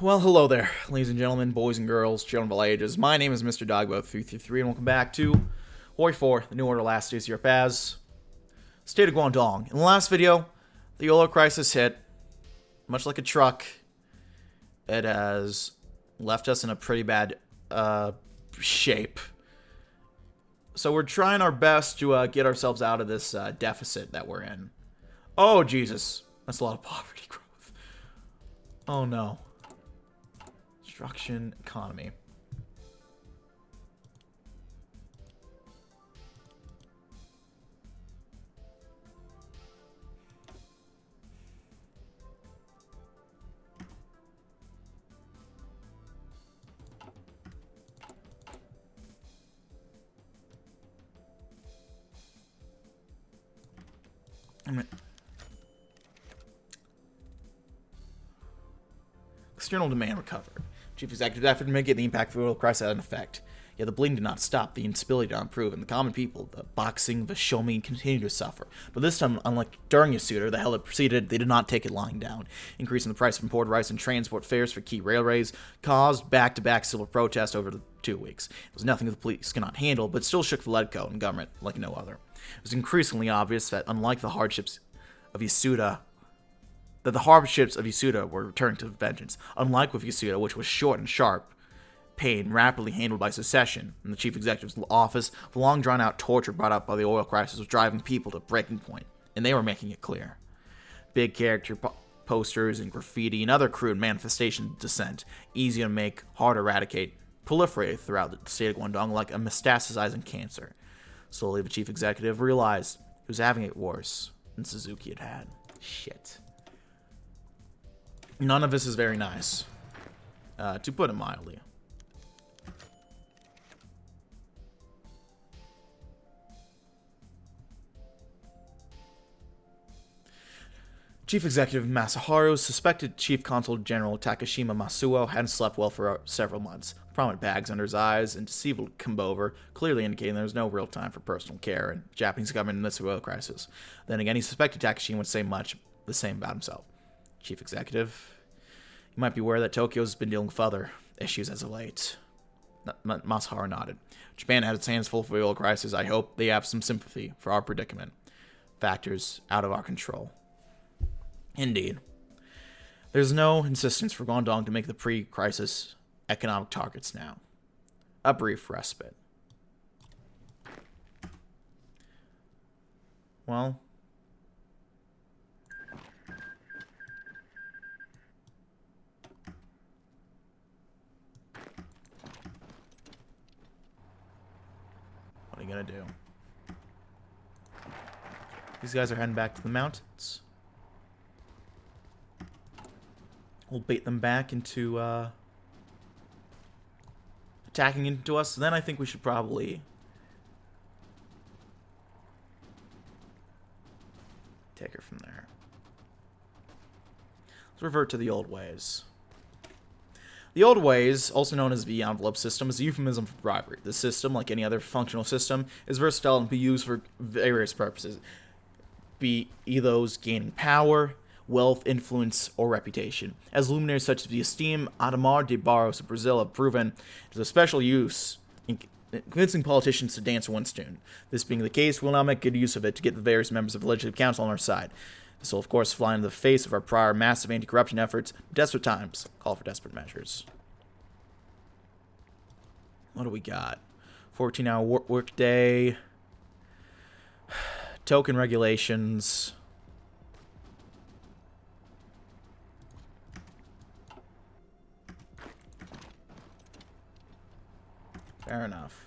Well, hello there, ladies and gentlemen, boys and girls, children of all ages. My name is Mr. Dogbo333, and welcome back to HoI 4, the New Order Last Days Europe as State of Guangdong. In the last video, the oil crisis hit. Much like a truck, it has left us in a pretty bad shape. So we're trying our best to get ourselves out of this deficit that we're in. Oh, Jesus. That's a lot of poverty growth. Oh, no. Construction economy. External demand recovered. Chief Executive effort to mitigate the impact of the oil crisis had an effect. Yet the bleeding did not stop, the instability did not improve, and the common people, the boxing, the shomi, continued to suffer. But this time, unlike during Yasuda, the hell that preceded, they did not take it lying down. Increasing the price of imported rice and transport fares for key railways caused back-to-back civil protests over the 2 weeks. It was nothing the police cannot handle, but still shook the Ledco and government like no other. It was increasingly obvious that, unlike the hardships of Yasuda, were returning to vengeance. Unlike with Yasuda, which was short and sharp, pain rapidly handled by secession in the chief executive's office, the long drawn-out torture brought up by the oil crisis was driving people to breaking point, and they were making it clear. Big character posters and graffiti and other crude manifestations of dissent, easy to make, hard to eradicate, proliferated throughout the state of Guangdong like a metastasizing cancer. Slowly, the chief executive realized he was having it worse than Suzuki had had. Shit. None of this is very nice, to put it mildly. Chief Executive Masaharu's suspected Chief Consul General Takashima Masuo hadn't slept well for several months. Prominent bags under his eyes and deceitful comb-over, clearly indicating there was no real time for personal care in the Japanese government in this oil crisis. Then again, he suspected Takashima would say much the same about himself. Chief Executive, you might be aware that Tokyo's been dealing with other issues as of late. Masaharu nodded. Japan had its hands full for the oil crisis. I hope they have some sympathy for our predicament. Factors out of our control. Indeed. There's no insistence for Guangdong to make the pre-crisis economic targets now. A brief respite. Well, what are you gonna do? These guys are heading back to the mountains. We'll bait them back into attacking into us. Then I think we should probably take her from there. Let's revert to the old ways. The old ways, also known as the envelope system, is a euphemism for bribery. This system, like any other functional system, is versatile and can be used for various purposes, be those gaining power, wealth, influence, or reputation. As luminaries such as the esteemed Ademar de Barros of Brazil have proven, it is a special use in convincing politicians to dance one's tune. This being the case, we'll now make good use of it to get the various members of the Legislative Council on our side. This will, of course, fly in the face of our prior massive anti-corruption efforts. Desperate times call for desperate measures. What do we got? 14-hour work day. Token regulations. Fair enough.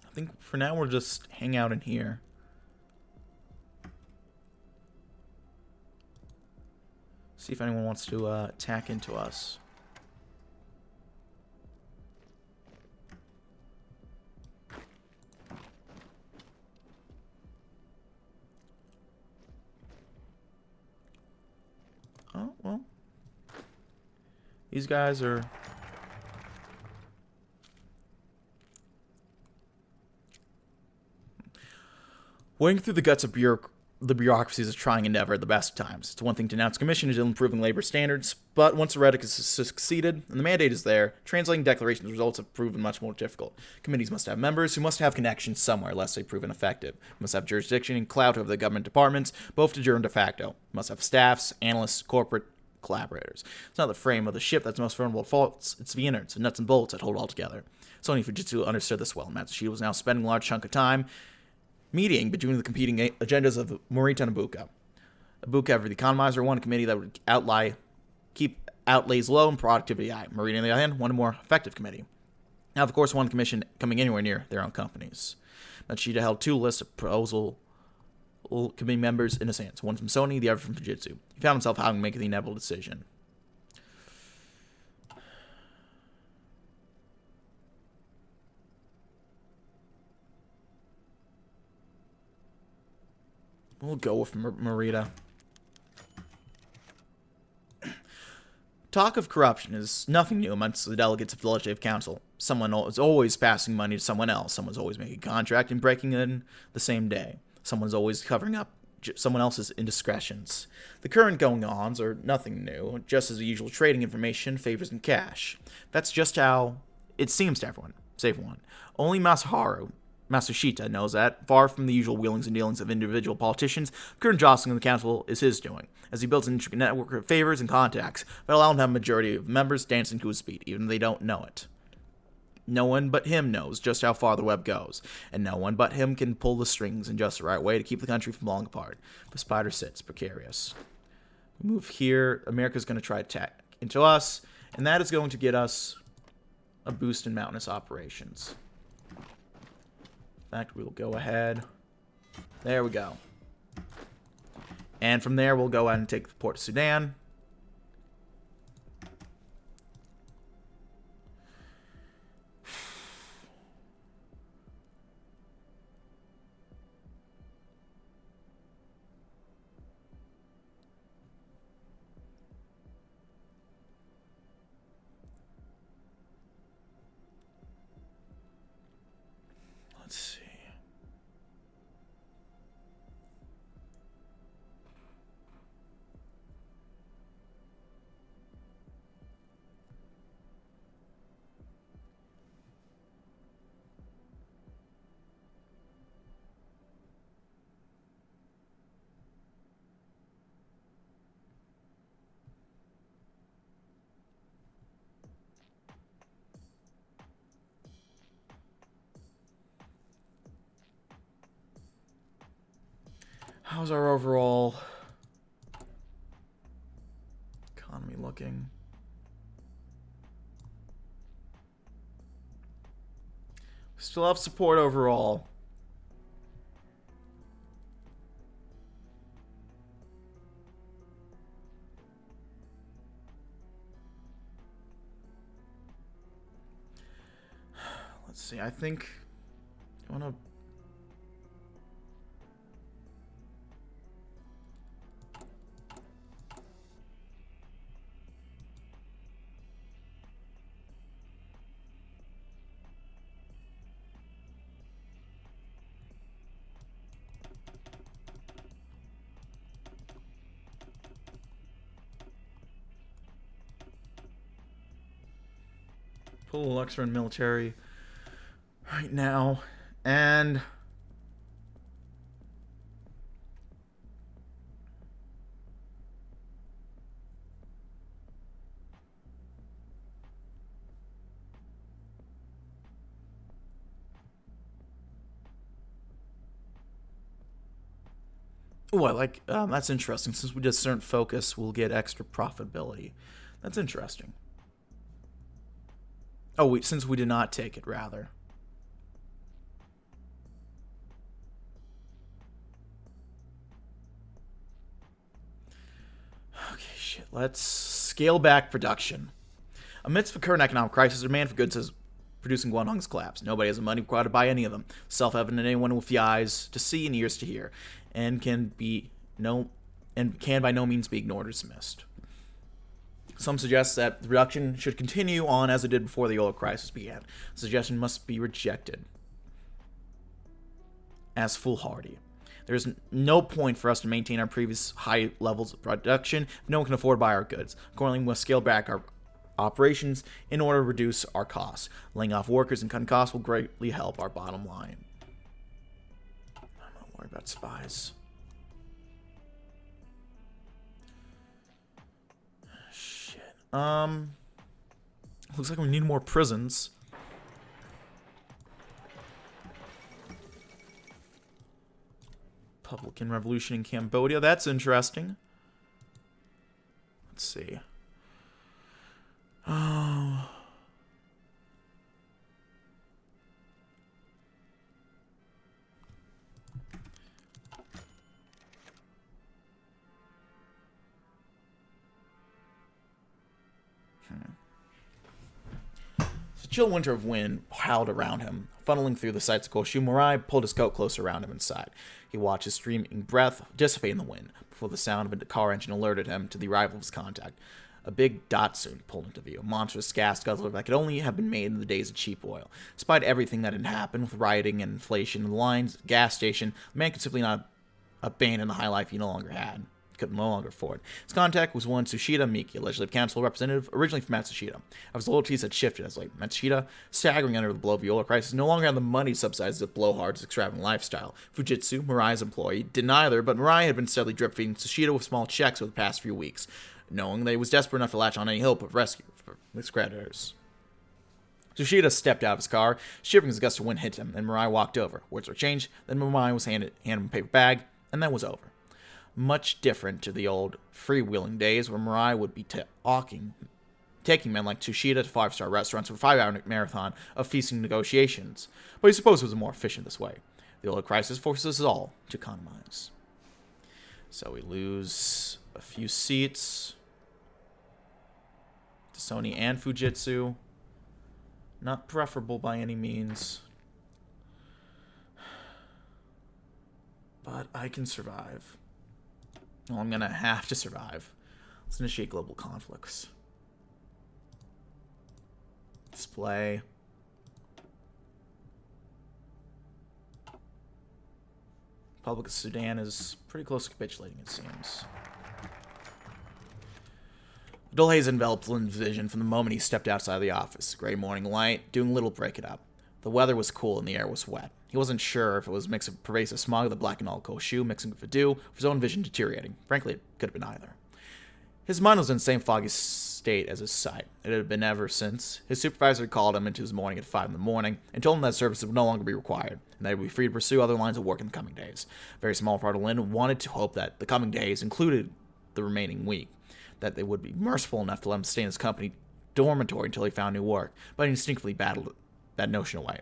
I think for now we'll just hang out in here. See if anyone wants to attack into us. Oh, well. These guys are... Wading through the guts of the bureaucracy is a trying endeavor at the best of times. It's one thing to announce a commission to improving labor standards, but once the rhetoric has succeeded and the mandate is there, translating declarations results have proven much more difficult. Committees must have members who must have connections somewhere lest they prove ineffective. Must have jurisdiction and clout over the government departments, both de jure and de facto. Must have staffs, analysts, corporate collaborators. It's not the frame of the ship that's most vulnerable to faults, it's the innards, the nuts and bolts that hold it all together. Sony Fujitsu understood this well. Matsushita was now spending a large chunk of time mediating between the competing agendas of Morita and Ibuka. Ibuka, for the economizer, one committee that would keep outlays low and productivity high. Morita, on the other hand, one more effective committee. Now, of course, one commission coming anywhere near their own companies. Matsushita held two lists of proposal committee members in his hands, one from Sony, the other from Fujitsu. He found himself having to make the inevitable decision. We'll go with Morita. Talk of corruption is nothing new amongst the delegates of the Legislative Council. Someone is always passing money to someone else. Someone's always making a contract and breaking it in the same day. Someone's always covering up someone else's indiscretions. The current going-ons are nothing new, just as the usual trading information, favors, and cash. That's just how it seems to everyone, save one. Only Matsushita knows that, far from the usual wheelings and dealings of individual politicians, the current jostling of the council is his doing, as he builds an intricate network of favors and contacts that allow him to have a majority of members dancing to his beat, even if they don't know it. No one but him knows just how far the web goes, and no one but him can pull the strings in just the right way to keep the country from falling apart. The spider sits, precarious. We move here, America's going to try to attack into us, and that is going to get us a boost in mountainous operations. In fact, we will go ahead. There we go. And from there, we'll go ahead and take the port of Sudan. Let's see. How's our overall economy looking? Still have support overall. Let's see, I think I want to pull a little extra in military right now, and oh, I like that's interesting. Since we did certain focus, we'll get extra profitability. That's interesting. Oh, wait, since we did not take it, rather. Okay, shit. Let's scale back production. Amidst the current economic crisis, the demand for goods is producing Guangdong's collapsed. Nobody has the money required to buy any of them. Self-evident to anyone with the eyes to see and ears to hear, and can by no means be ignored or dismissed. Some suggest that the reduction should continue on as it did before the oil crisis began. The suggestion must be rejected as foolhardy. There's no point for us to maintain our previous high levels of production if no one can afford to buy our goods. Accordingly, we must scale back our operations in order to reduce our costs. Laying off workers and cutting costs will greatly help our bottom line. I'm not worried about spies. Shit. Looks like we need more prisons. Republican Revolution in Cambodia. That's interesting. Let's see. Oh. The chill winter of wind howled around him. Funneling through the sights of Koshu, Mirai pulled his coat closer around him and sighed. He watched his streaming breath dissipate in the wind before the sound of a car engine alerted him to the arrival of his contact. A big Datsun pulled into view, a monstrous gas guzzler that could only have been made in the days of cheap oil. Despite everything that had happened with rioting and inflation in the lines, gas station, the man could simply not abandon the high life he no longer had. Could no longer afford. His contact was one Tsushita Miki, a legislative council representative originally from Matsushita. His loyalties had shifted as late. Matsushita, staggering under the blow of the oil crisis, no longer had the money to subsidize the blowhard's extravagant lifestyle. Fujitsu, Mirai's employee, did neither, but Mirai had been steadily drip-feeding Tsushita with small checks over the past few weeks, knowing that he was desperate enough to latch on any hope of rescue for his creditors. Tsushita stepped out of his car, shivering as a gust of wind hit him, and Mirai walked over. Words were changed, then Mirai was handed him a paper bag, and that was over. Much different to the old freewheeling days where Mirai would be taking men like Tsushita to five-star restaurants for a 5-hour marathon of feasting negotiations. But he supposed it was more efficient this way. The oil crisis forces us all to economize. So we lose a few seats to Sony and Fujitsu. Not preferable by any means. But I can survive. Well, I'm gonna have to survive. Let's initiate global conflicts. Display. Republic of Sudan is pretty close to capitulating, it seems. A dull haze enveloped Lynn's vision from the moment he stepped outside the office. Gray morning light, doing little break it up. The weather was cool and the air was wet. He wasn't sure if it was a mix of pervasive smog that blackened all Koshu, mixing with Vadu, or his own vision deteriorating. Frankly, it could have been either. His mind was in the same foggy state as his sight. It had been ever since. His supervisor had called him into his morning at 5 in the morning and told him that services would no longer be required, and that he would be free to pursue other lines of work in the coming days. A very small part of Lynn wanted to hope that the coming days included the remaining week, that they would be merciful enough to let him stay in his company dormitory until he found new work, but he instinctively battled that notion away.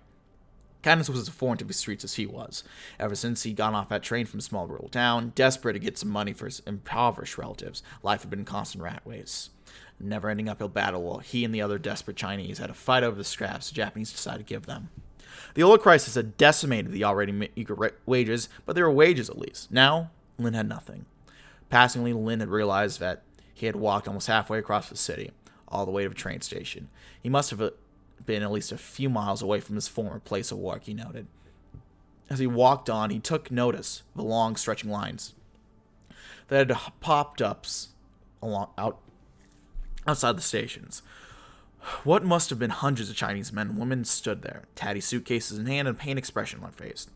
Kindness was as foreign to the streets as he was. Ever since he'd gone off that train from a small rural town, desperate to get some money for his impoverished relatives, life had been a constant rat race. A never-ending uphill battle while he and the other desperate Chinese had to fight over the scraps the Japanese decided to give them. The oil crisis had decimated the already meager wages, but there were wages at least. Now, Lin had nothing. Passingly, Lin had realized that he had walked almost halfway across the city, all the way to a train station. He must have been at least a few miles away from his former place of work, he noted. As he walked on, he took notice of the long stretching lines that had popped up outside the stations. What must have been hundreds of Chinese men and women stood there, tatty suitcases in hand and a pained expression on their face.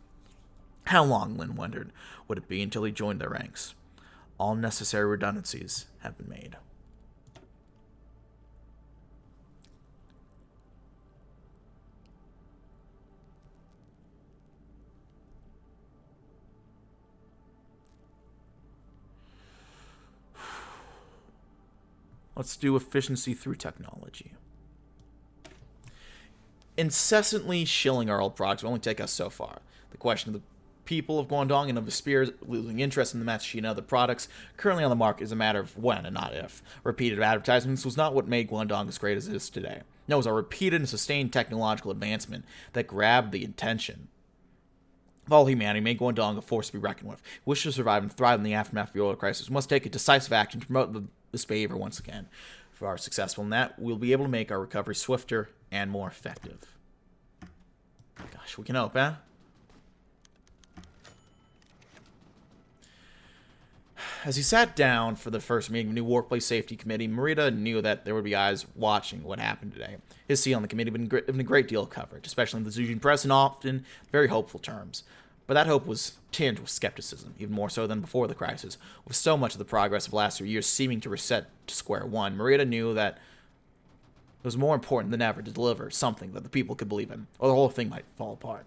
How long, Lin wondered, would it be until he joined their ranks? All necessary redundancies had been made. Let's do efficiency through technology. Incessantly shilling our old products will only take us so far. The question of the people of Guangdong and of the spears losing interest in the Matsushita and other products currently on the market is a matter of when and not if. Repeated advertisements was not what made Guangdong as great as it is today. No, it was our repeated and sustained technological advancement that grabbed the attention of all humanity, made Guangdong a force to be reckoned with. Wish to survive and thrive in the aftermath of the oil crisis, we must take a decisive action to promote this behavior once again. If we are successful in that, we'll be able to make our recovery swifter and more effective. Gosh, we can hope, eh? As he sat down for the first meeting of the new Workplace Safety Committee, Morita knew that there would be eyes watching what happened today. His seat on the committee had been given a great deal of coverage, especially in the Zujin press, and often very hopeful terms. But that hope was tinged with skepticism, even more so than before the crisis. With so much of the progress of the last 3 years seeming to reset to square one, Morita knew that it was more important than ever to deliver something that the people could believe in, or the whole thing might fall apart.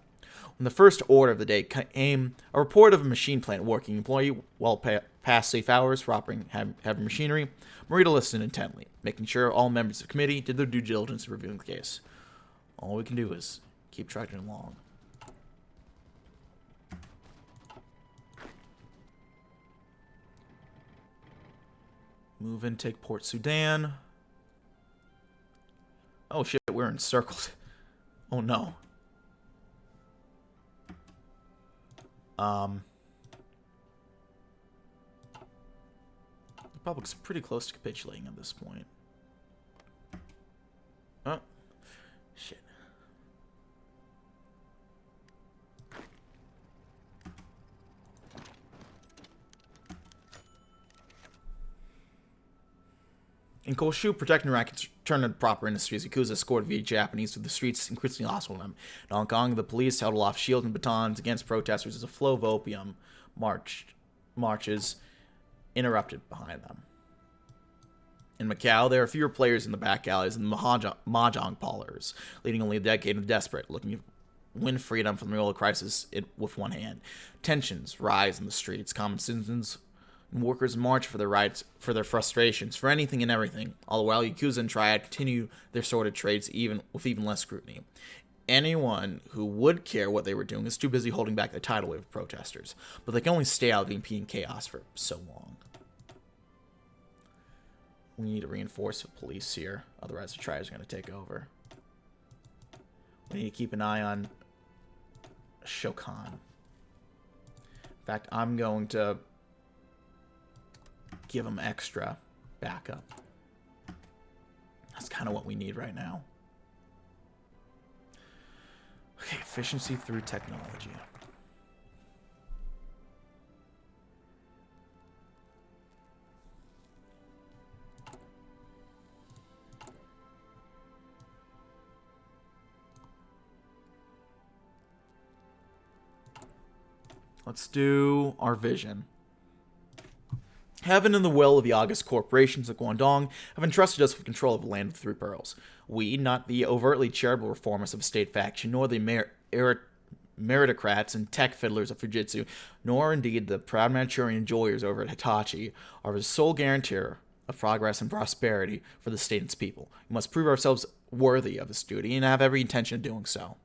When the first order of the day came, a report of a machine plant working employee well past safe hours for operating heavy machinery, Morita listened intently, making sure all members of the committee did their due diligence in reviewing the case. All we can do is keep trudging along. Move in, take Port Sudan. Oh shit, we're encircled. Oh no. The Republic's pretty close to capitulating at this point. Oh, shit. In Koshu, protecting rackets turned into proper industries. Yakuza escorted via Japanese through the streets, increasingly hostile to them. In Hong Kong, the police held aloft shields and batons against protesters as a flow of opium marches interrupted behind them. In Macau, there are fewer players in the back alleys and mahjong parlors, leading only a decade of desperate, looking to win freedom from the real crisis with one hand. Tensions rise in the streets. Common citizens and workers march for their rights, for their frustrations, for anything and everything. All the while, Yakuza and Triad continue their sordid trades with even less scrutiny. Anyone who would care what they were doing is too busy holding back the tidal wave of protesters, but they can only stay out of the impeding chaos for so long. We need to reinforce the police here, otherwise the Triads are going to take over. We need to keep an eye on Shokan. In fact, I'm going to give them extra backup. That's kind of what we need right now. Okay, efficiency through technology. Let's do our vision. Heaven and the will of the august corporations of Guangdong have entrusted us with control of the land of the Three Pearls. We, not the overtly charitable reformers of a state faction, nor the meritocrats and tech fiddlers of Fujitsu, nor indeed the proud Manchurian enjoyers over at Hitachi, are the sole guarantor of progress and prosperity for the state and its people. We must prove ourselves worthy of this duty and have every intention of doing so.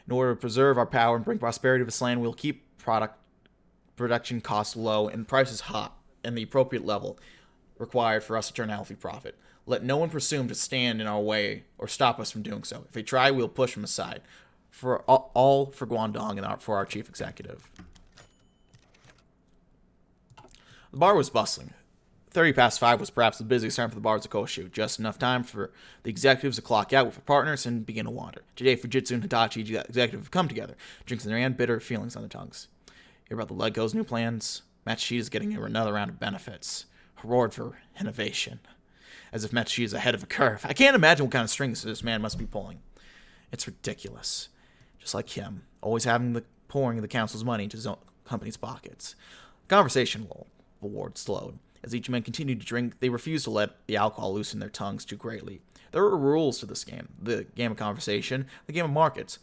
In order to preserve our power and bring prosperity to this land, we'll keep production costs low and prices hot and the appropriate level required for us to turn a healthy profit. Let no one presume to stand in our way or stop us from doing so. If they try, we'll push them aside. For all for Guangdong and for our chief executive. The bar was bustling. 5:30 was perhaps the busiest time for the bars of Koshu. Just enough time for the executives to clock out with their partners and begin to wander. Today, Fujitsu and Hitachi executives have come together, drinks in their hand, bitter feelings on their tongues. Hear about the Legco's new plans. Matsushita is getting another round of benefits. A reward for innovation. As if Matsushita is ahead of a curve. I can't imagine what kind of strings this man must be pulling. It's ridiculous. Just like him, always pouring the council's money into his own company's pockets. The conversation award slowed. As each man continued to drink, they refused to let the alcohol loosen their tongues too greatly. There were rules to this game. The game of conversation, the game of markets.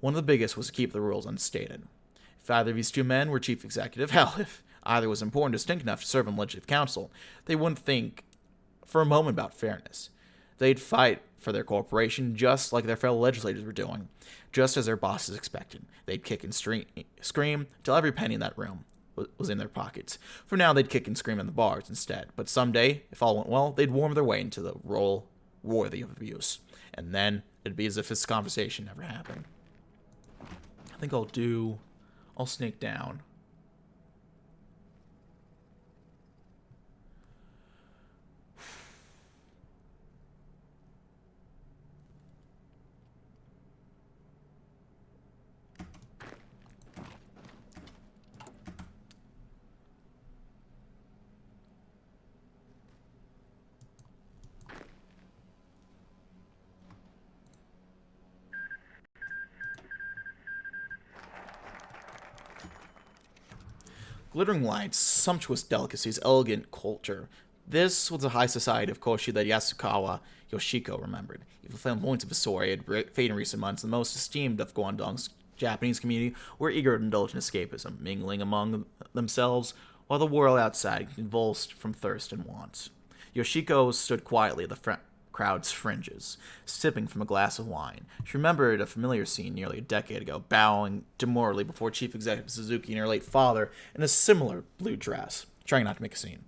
One of the biggest was to keep the rules unstated. If either of these two men were chief executive, hell, if either was important or distinct enough to serve on the legislative council, they wouldn't think for a moment about fairness. They'd fight for their corporation just like their fellow legislators were doing, just as their bosses expected. They'd kick and scream till every penny in that room was in their pockets. For now, they'd kick and scream in the bars instead. But someday, if all went well, they'd worm their way into the role worthy of abuse. And then it'd be as if this conversation never happened. I think I'll sneak down. Glittering lights, sumptuous delicacies, elegant culture. This was the high society of Koshi that Yasukawa Yoshiko remembered. Even the flamboyance of his soiree had faded in recent months. The most esteemed of Guangdong's Japanese community were eager to indulge in escapism, mingling among themselves while the world outside convulsed from thirst and want. Yoshiko stood quietly at the crowd's fringes, sipping from a glass of wine. She remembered a familiar scene nearly a decade ago, bowing demurely before Chief Executive Suzuki and her late father in a similar blue dress, trying not to make a scene.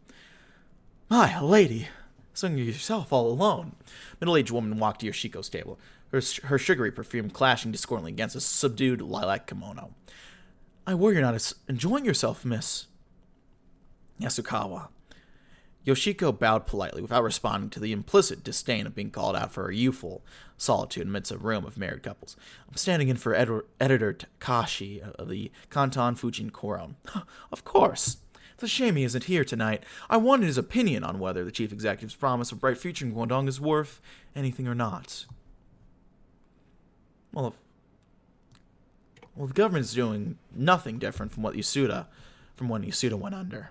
"My lady, sing yourself all alone." A middle-aged woman walked to Yoshiko's table, her sugary perfume clashing discordantly against a subdued lilac kimono. "I worry you're not enjoying yourself, Miss Yasukawa." Yoshiko bowed politely without responding to the implicit disdain of being called out for her youthful solitude amidst a room of married couples. "I'm standing in for Editor Takashi of the Kanton Fujin Koron." "Of course. It's a shame he isn't here tonight. I wanted his opinion on whether the chief executive's promise of a bright future in Guangdong is worth anything or not." Well, the government's doing nothing different from when Yasuda went under.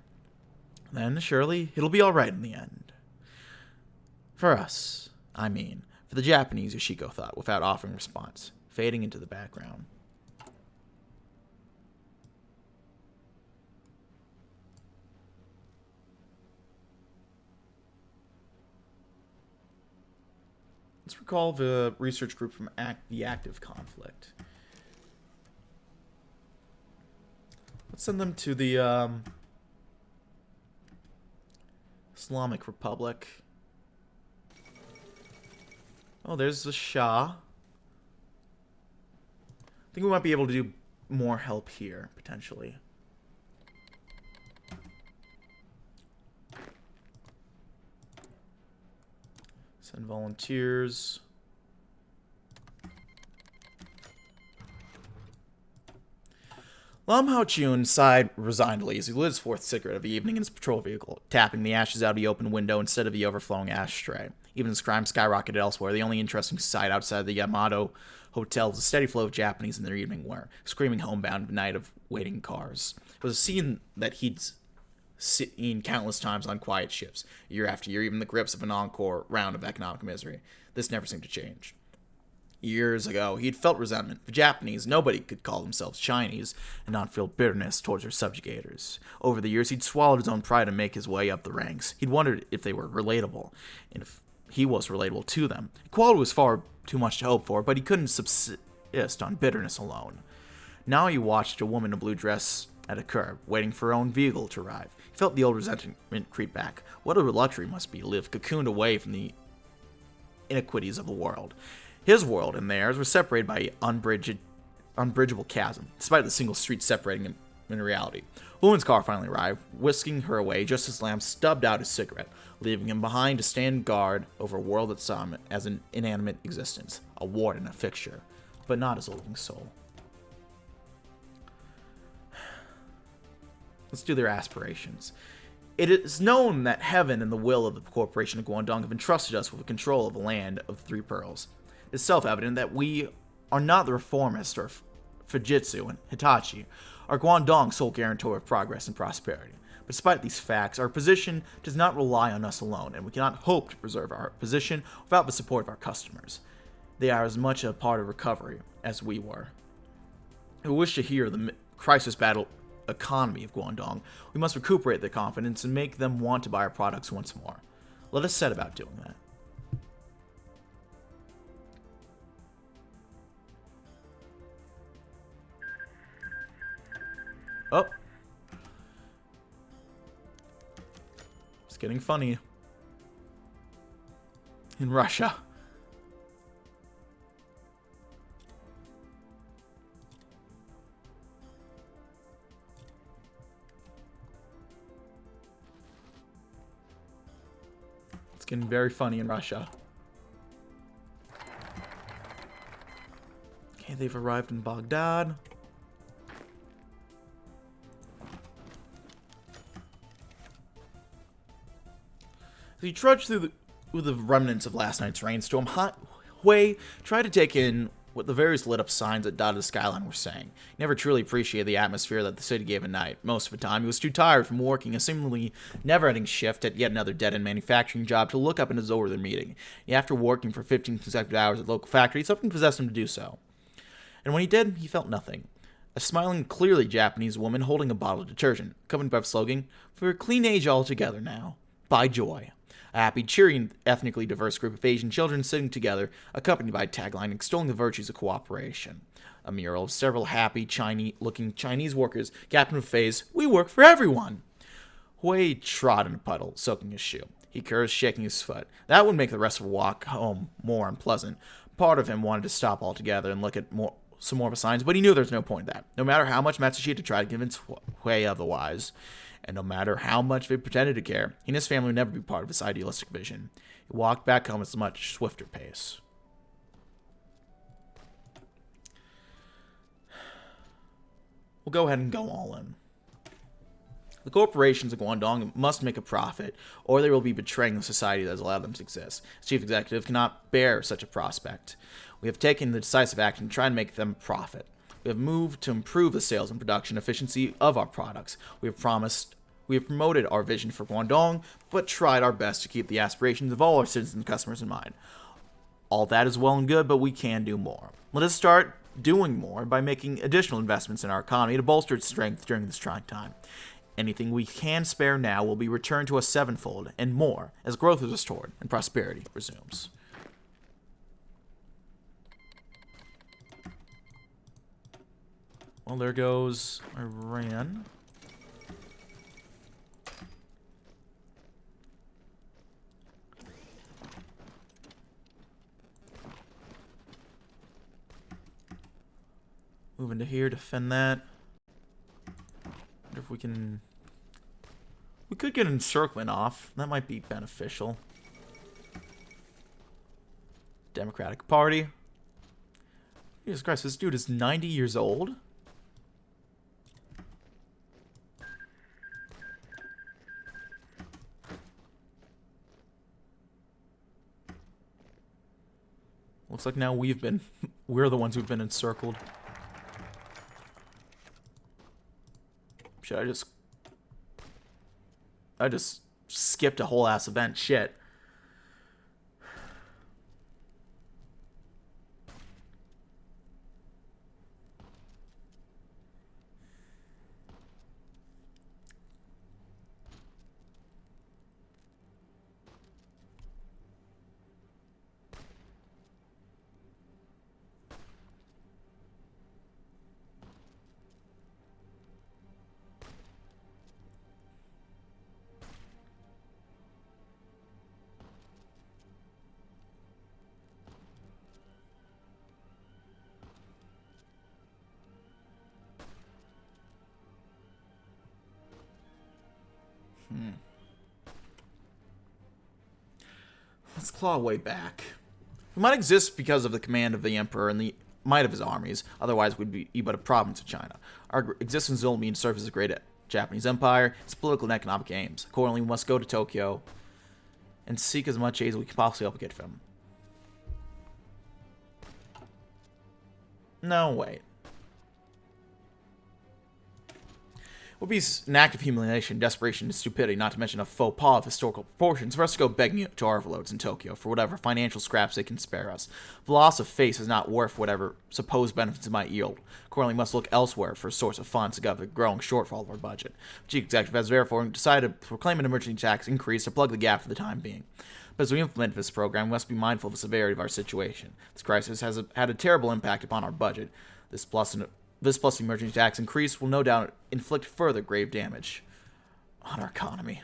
Then, surely, it'll be alright in the end. For us, I mean, for the Japanese, Yoshiko thought, without offering response, fading into the background. Let's recall the research group from the active conflict. Let's send them to the Islamic Republic. Oh, there's the Shah. I think we might be able to do more help here, potentially. Send volunteers. Lam Hao-chun sighed resignedly as he lit his fourth cigarette of the evening in his patrol vehicle, tapping the ashes out of the open window instead of the overflowing ashtray. Even as crime skyrocketed elsewhere, the only interesting sight outside the Yamato Hotel was a steady flow of Japanese in their evening wear, screaming homebound night of waiting cars. It was a scene that he'd seen countless times on quiet ships, year after year, even in the grips of an encore round of economic misery. This never seemed to change. Years ago, he'd felt resentment. The Japanese, nobody could call themselves Chinese and not feel bitterness towards their subjugators. Over the years, he'd swallowed his own pride and make his way up the ranks. He'd wondered if they were relatable, and if he was relatable to them. Equality was far too much to hope for, but he couldn't subsist on bitterness alone. Now he watched a woman in a blue dress at a curb, waiting for her own vehicle to arrive. He felt the old resentment creep back. What a luxury must be to live cocooned away from the iniquities of the world. His world and theirs were separated by an unbridgeable chasm, despite the single street separating them in reality. A woman's car finally arrived, whisking her away just as Lamb stubbed out his cigarette, leaving him behind to stand guard over a world that saw him as an inanimate existence, a ward and a fixture, but not as a living soul. Let's do their aspirations. It is known that heaven and the will of the corporation of Guangdong have entrusted us with the control of the land of the Three Pearls. It is self-evident that we are not the reformists or Fujitsu and Hitachi, are Guangdong's sole guarantor of progress and prosperity. But despite these facts, our position does not rely on us alone, and we cannot hope to preserve our position without the support of our customers. They are as much a part of recovery as we were. If we wish to hear the crisis-battle economy of Guangdong, we must recuperate their confidence and make them want to buy our products once more. Let us set about doing that. Oh. It's getting funny. In Russia. It's getting very funny in Russia. Okay, they've arrived in Baghdad. As he trudged through the remnants of last night's rainstorm, HoI tried to take in what the various lit-up signs that dotted the skyline were saying. He never truly appreciated the atmosphere that the city gave at night. Most of the time, he was too tired from working a seemingly never-ending shift at yet another dead-end manufacturing job to look up and absorb their meeting. And after working for 15 consecutive hours at the local factory, something possessed him to do so. And when he did, he felt nothing. A smiling, clearly Japanese woman holding a bottle of detergent, accompanied by the slogan, "For a clean age altogether now, by Joy." A happy, cheery, and ethnically diverse group of Asian children sitting together, accompanied by a tagline extolling the virtues of cooperation. A mural of several happy, looking Chinese workers gapping with phase, "We work for everyone!" HoI trod in a puddle, soaking his shoe. He cursed, shaking his foot. That would make the rest of the walk home more unpleasant. Part of him wanted to stop altogether and look at some more of the signs, but he knew there was no point in that. No matter how much Matsushita tried to convince HoI otherwise, and no matter how much they pretended to care, he and his family would never be part of this idealistic vision. He walked back home at a much swifter pace. We'll go ahead and go all in. The corporations of Guangdong must make a profit, or they will be betraying the society that has allowed them to exist. As chief executive cannot bear such a prospect. We have taken the decisive action to try and make them profit. We have moved to improve the sales and production efficiency of our products. We have promoted our vision for Guangdong, but tried our best to keep the aspirations of all our citizens and customers in mind. All that is well and good, but we can do more. Let us start doing more by making additional investments in our economy to bolster its strength during this trying time. Anything we can spare now will be returned to us sevenfold and more as growth is restored and prosperity resumes. Well, there goes Iran. Moving to here, defend that. Wonder if we can... We could get encirclement off. That might be beneficial. Democratic Party. Jesus Christ, this dude is 90 years old? Looks like now we're the ones who've been encircled. Should I just skipped a whole ass event. Shit. Let's claw our way back. We might exist because of the command of the Emperor and the might of his armies, otherwise we'd be but a province of China. Our existence will mean service as a great Japanese empire, its political and economic aims. Accordingly, we must go to Tokyo and seek as much aid as we can possibly hope to get from him. No, wait. It would be an act of humiliation, desperation, and stupidity, not to mention a faux pas of historical proportions, for us to go begging to our overlords in Tokyo for whatever financial scraps they can spare us. The loss of face is not worth whatever supposed benefits it might yield. Accordingly, we must look elsewhere for a source of funds to cover the growing shortfall of our budget. The chief executive has therefore decided to proclaim an emergency tax increase to plug the gap for the time being. But as we implement this program, we must be mindful of the severity of our situation. This crisis has had a terrible impact upon our budget. This plus the emergency tax increase will no doubt inflict further grave damage on our economy.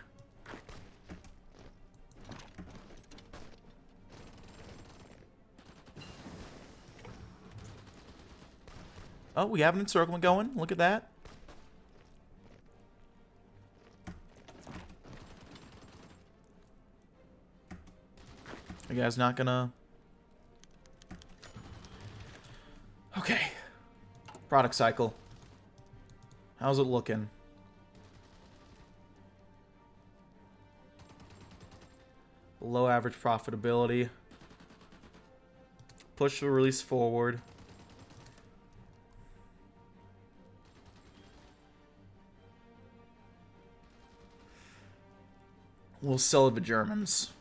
Oh, we have an encirclement going. Look at that. You guys not gonna... Okay. Product cycle. How's it looking? Below average profitability. Push the release forward. We'll sell it to Germans.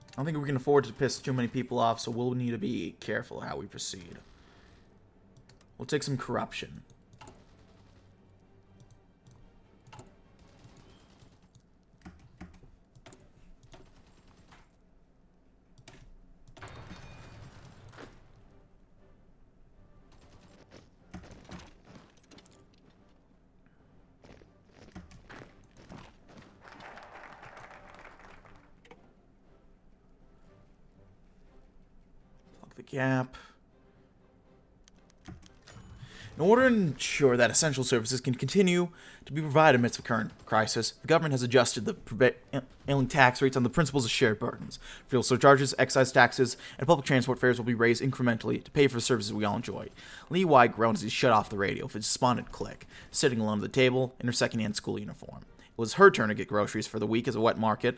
I don't think we can afford to piss too many people off, so we'll need to be careful how we proceed. We'll take some corruption. Plug the gap. In order to ensure that essential services can continue to be provided amidst the current crisis, the government has adjusted the prevailing tax rates on the principles of shared burdens. Fuel surcharges, excise taxes, and public transport fares will be raised incrementally to pay for the services we all enjoy. Lee Y groaned as he shut off the radio with a despondent click, sitting alone at the table in her second-hand school uniform. It was her turn to get groceries for the week as a wet market,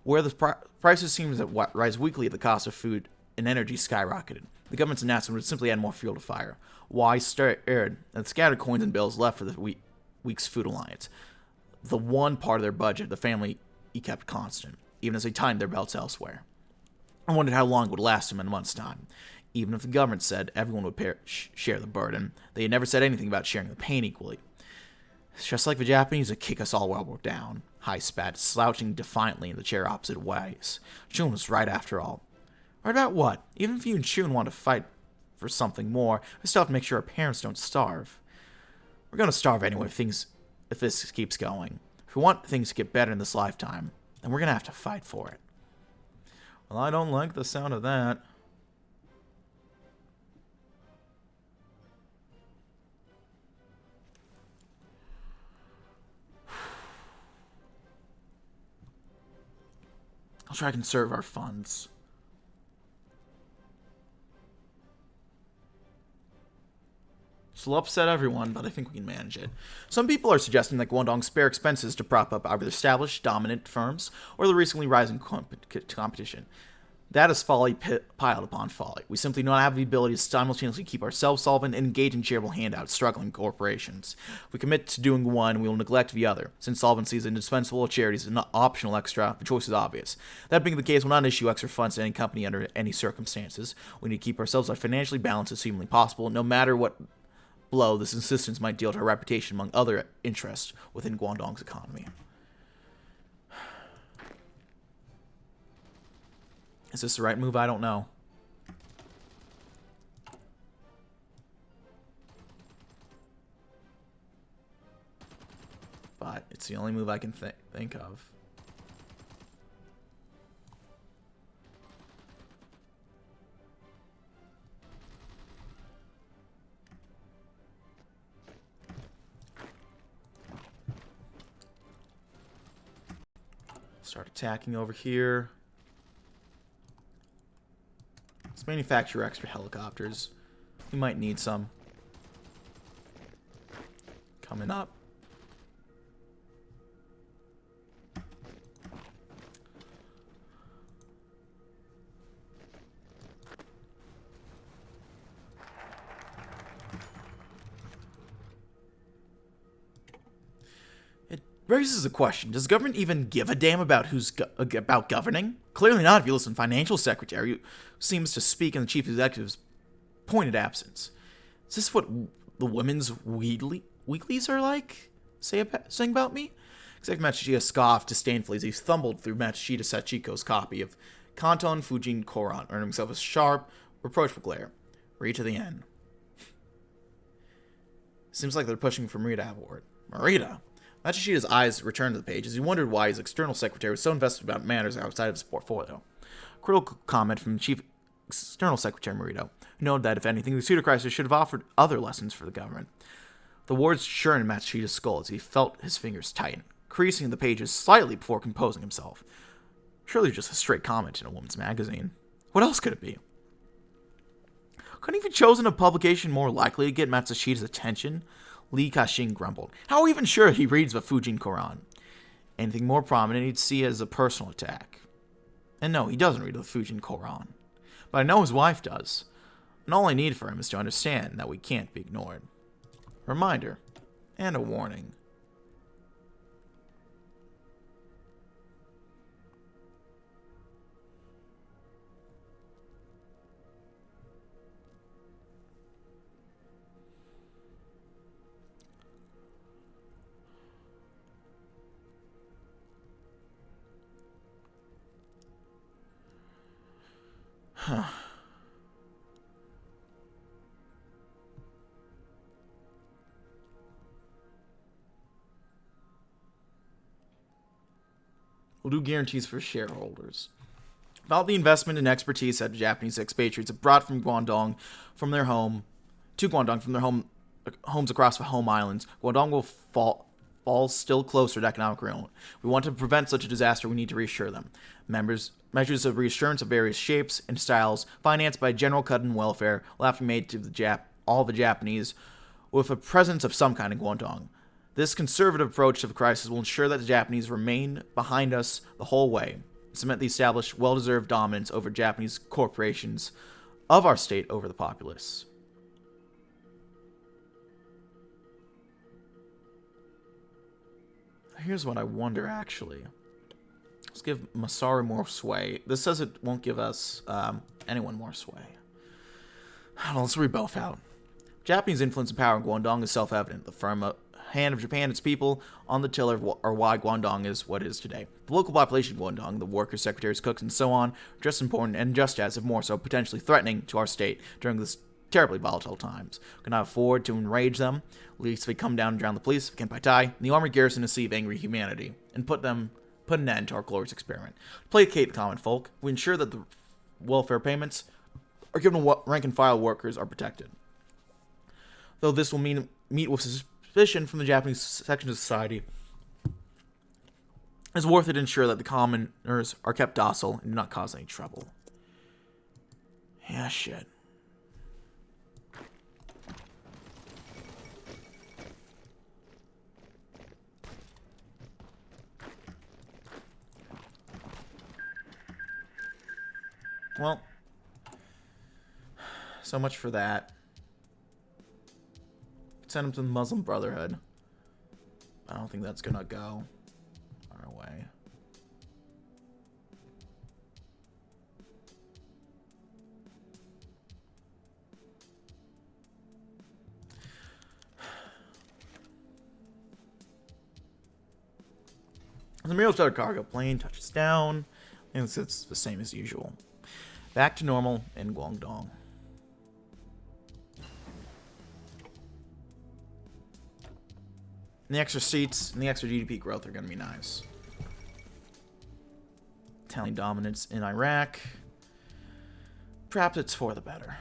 where the prices seemed to rise weekly at the cost of food and energy skyrocketed. The government's announcement would simply add more fuel to fire. Y stared at the scattered coins and bills left for the week's food allowance. The one part of their budget the family kept constant, even as they tightened their belts elsewhere. I wondered how long it would last them in a month's time. Even if the government said everyone would share the burden, they had never said anything about sharing the pain equally. It's just like the Japanese would kick us all while we're down. Hai spat, slouching defiantly in the chair opposite Wai's. Shun was right after all. Right about what? Even if you and Shun want to fight for something more, we still have to make sure our parents don't starve. We're going to starve anyway if this keeps going. If we want things to get better in this lifetime, then we're going to have to fight for it. Well, I don't like the sound of that. I'll try to conserve our funds. This will upset everyone, but I think we can manage it. Some people are suggesting that Guangdong spare expenses to prop up either established, dominant firms or the recently rising competition. That is folly piled upon folly. We simply do not have the ability to simultaneously keep ourselves solvent and engage in charitable handouts struggling corporations. If we commit to doing one, we will neglect the other. Since solvency is indispensable, charity is an optional extra, the choice is obvious. That being the case, we'll not issue extra funds to any company under any circumstances. We need to keep ourselves as financially balanced as humanly possible, no matter what blow this insistence might deal to our reputation among other interests within Guangdong's economy. Is this the right move? I don't know. But it's the only move I can think of. Start attacking over here. Let's manufacture extra helicopters. We might need some. Coming up. Raises a question. Does the government even give a damn about who's about governing? Clearly not if you listen to Financial Secretary, who seems to speak in the Chief Executive's pointed absence. Is this what the women's weeklies are like? Saying about me? Executive Matsushita scoffed disdainfully as he thumbled through Matsushita Sachiko's copy of Kanton Fujin Koran, earning himself a sharp, reproachful glare. Read to the end. Seems like they're pushing for Marita to have a word. Marita? Matsushita's eyes returned to the page as he wondered why his external secretary was so invested about matters outside of his portfolio. A critical comment from Chief External Secretary Marito, who noted that, if anything, the pseudo crisis should have offered other lessons for the government. The words churned in Matsushita's skull as he felt his fingers tighten, creasing the pages slightly before composing himself. Surely just a straight comment in a woman's magazine. What else could it be? Couldn't he have chosen a publication more likely to get Matsushita's attention? Li Ka-shing grumbled. How are we even sure he reads the Fujin Koran? Anything more prominent he'd see as a personal attack. And no, he doesn't read the Fujin Koran. but I know his wife does. And all I need for him is to understand that we can't be ignored. A reminder, and a warning. Huh. We'll do guarantees for shareholders. About the investment and expertise that Japanese expatriates have brought from Guangdong from their home to Guangdong from their homes across the home islands, Guangdong will fall still closer to economic ruin. We want to prevent such a disaster. We need to reassure them. Measures of reassurance of various shapes and styles, financed by general cut and welfare, will have to be made to all the Japanese with a presence of some kind in Guangdong. This conservative approach to the crisis will ensure that the Japanese remain behind us the whole way, cement the established, well-deserved dominance over Japanese corporations of our state over the populace. Here's what I wonder, actually. Let's give Masaru more sway. This says it won't give us anyone more sway. Let's read both out. Japanese influence and power in Guangdong is self-evident. The firm hand of Japan and its people on the tiller are why Guangdong is what it is today. The local population of Guangdong, the workers, secretaries, cooks, and so on, are just important and just as, if more so, potentially threatening to our state during this terribly volatile times. We cannot afford to enrage them, at least if they come down and drown the police, if we can by tie, and the army garrison to deceive angry humanity, and put an end to our glorious experiment. To placate the common folk, we ensure that the welfare payments are given to rank-and-file workers are protected. Though this will meet with suspicion from the Japanese section of society, it's worth it to ensure that the commoners are kept docile and do not cause any trouble. Yeah, shit. Well, so much for that. Send him to the Muslim Brotherhood. I don't think that's gonna go our way. The Muriel Starter cargo plane touches down, and it's the same as usual. Back to normal in Guangdong. And the extra seats and the extra GDP growth are going to be nice. Italian dominance in Iraq. Perhaps it's for the better.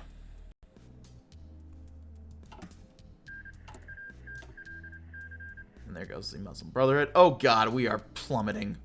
And there goes the Muslim Brotherhood. Oh god, we are plummeting.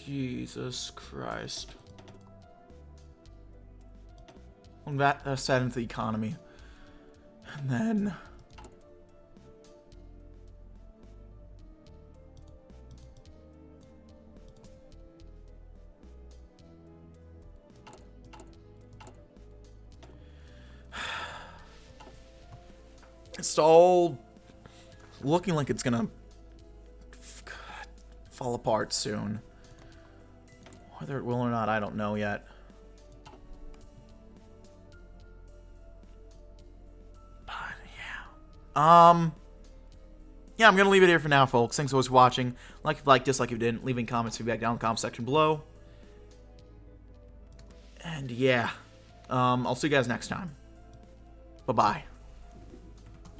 Jesus Christ. Well, that set into the economy. And then... it's all looking like it's gonna fall apart soon. Whether it will or not, I don't know yet. But yeah. Yeah, I'm gonna leave it here for now, folks. Thanks so much for watching. Like if you liked, dislike if you didn't. Leaving comments, feedback down in the comment section below. And yeah. I'll see you guys next time. Bye-bye.